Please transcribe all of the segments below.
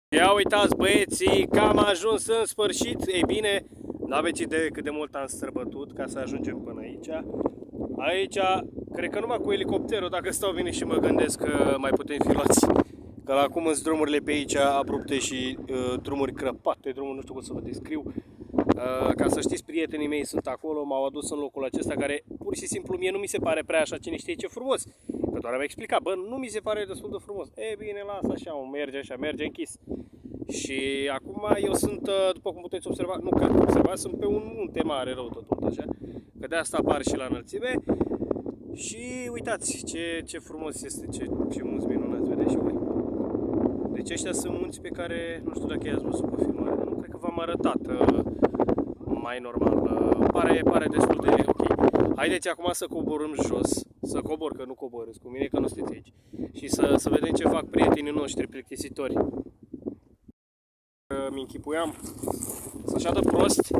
Ia uitați băieții, că am ajuns în sfârșit. Ei bine, n-aveți idee cât de mult am străbătut ca să ajungem până aici. Aici, cred că numai cu elicopterul, dacă stau bine și mă gândesc că mai putem fi luați. Că acum sunt drumurile pe aici abrupte și drumuri crăpate, drumuri nu știu cum să vă descriu. Ca să știți, prietenii mei sunt acolo, m-au adus în locul acesta care pur și simplu mie nu mi se pare prea așa, cine știe ce frumos. Că doar am explicat, bă, nu mi se pare destul de frumos. E bine, lasă așa, merge așa, merge închis. Și acum eu sunt, după cum puteți observa, nu că observați, sunt pe un munte mare rău tot așa, că de asta apar și la înălțime. Și uitați ce frumos este, ce munți minunați, vedeți și voi. Deci ăștia sunt munți pe care, nu știu dacă i-ați văzut pe filmare, nu cred că v-am arătat mai normal, pare destul de ok. Haideți acum să coborâm jos, să cobor, că nu coborâți cu mine, că nu sunteți aici. Și să vedem ce fac prietenii noștri plictisitori. Mi închipuiam să așa de prost,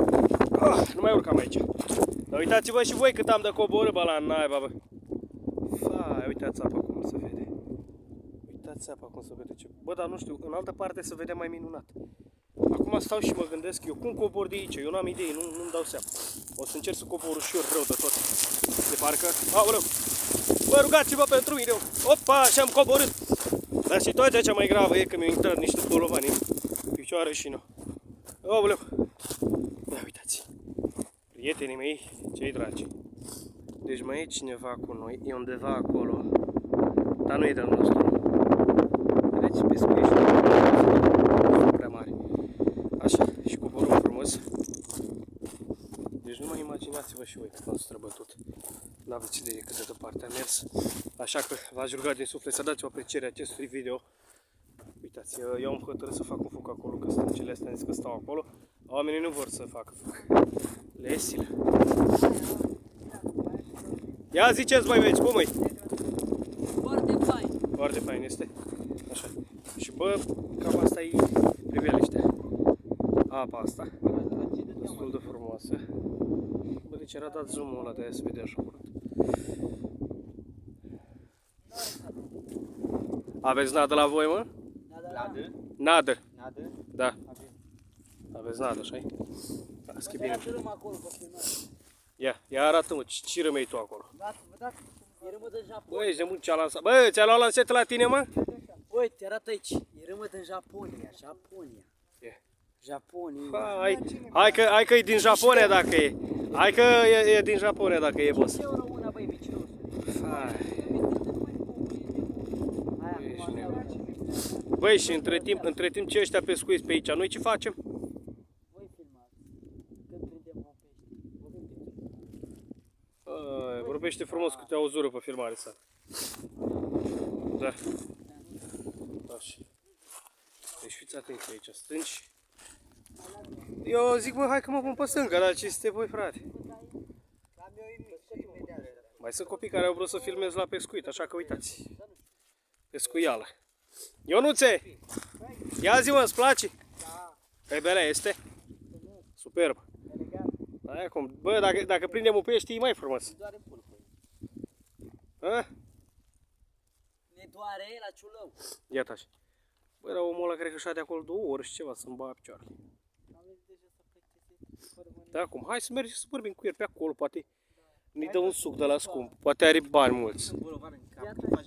nu mai urcam aici. Dar uitați-vă și voi cât am de coborât, bă, la naiba, bă. Fai, uitați apa cum se vede. Uitați apa cum se vede. Bă, dar nu știu, în altă parte se vede mai minunat. Acum stau și mă gândesc, eu cum cobor de aici? Eu n-am idei, nu-mi dau seama. O să încerc să cobor ușor rău de tot. De parcă... Aoleu! Bă, rugați-vă pentru mine! Opa, și-am coborât! Dar situația cea mai gravă e că mi-au intrat niște bolovani în picioare și nu. Aoleu! Da, uitați! Prietenii mei, cei dragi. Deci mai e cineva cu noi, e undeva acolo, dar nu e de-al nostru. Vedeți, pescuiește, nu prea mare. Așa, și coborăm frumos. Deci nu mai imaginați-vă și voi cât am străbătut. N-aveți idee cât de departe am mers. Așa că v-aș ruga din suflet să dați o apreciere acestui video. Uitați, eu am hotărât să fac un foc acolo, că stâncile astea am zis că stau acolo. Oamenii nu vor să facă foc. Le e silă. Ia ziceți, mai veți, cum e? Foarte fain. Foarte fain este. Așa. Și bă, cam asta e priveliștea. Apa asta. Destul de frumoasă. Bă, deci era dat zoom-ul ăla, de-aia se vede așa curat. Aveți nadă la voi, mă? Nadă? Nadă. Nadă? Da. Aveți nadă, așa-i? Asta e bine. Ia arată-mă, ce rămâi tu acolo? E râmă din Japonia. Bă, ești de mult ce-a lansat. Bă, ți-a luat lansetă la tine, mă? Uite, te arată aici. E râmă din Japonia. Japonia. Japonia. Hai că e din Japonia dacă e. Hai că e din Japonia dacă e, boss. 10 euro una, băi, mici. Băi, și între timp ce ăștia pescuiți pe aici, noi ce facem? Voi filmați. Când prindem o pește. Vorbește frumos că te auzură pe filmare sa. Da. Așa. Deci fiți atenți aici, stânci. Eu zic, bă, hai că mă pun pe stânga, dar ce este voi, frate? Mai sunt copii care au vrut să filmez la pescuit, așa că uitați. Pescuială. Ionuțe! Ia zi, mă, îți place? Da. Că-i belea este? Superb. Aia cum? Bă, dacă prindem un pește, e mai frumos. Ne doare pulpul. A? Ne doare la ciulău. Iată așa. Bă, dar omul ăla cred că și-a de acolo 2 ori și ceva să-mi băga picioarele. Da, acum, hai să mergem să vorbim cu el pe acolo, poate ne dă un suc de la scump. Poate are bani mulți. Bolovan în cap, faci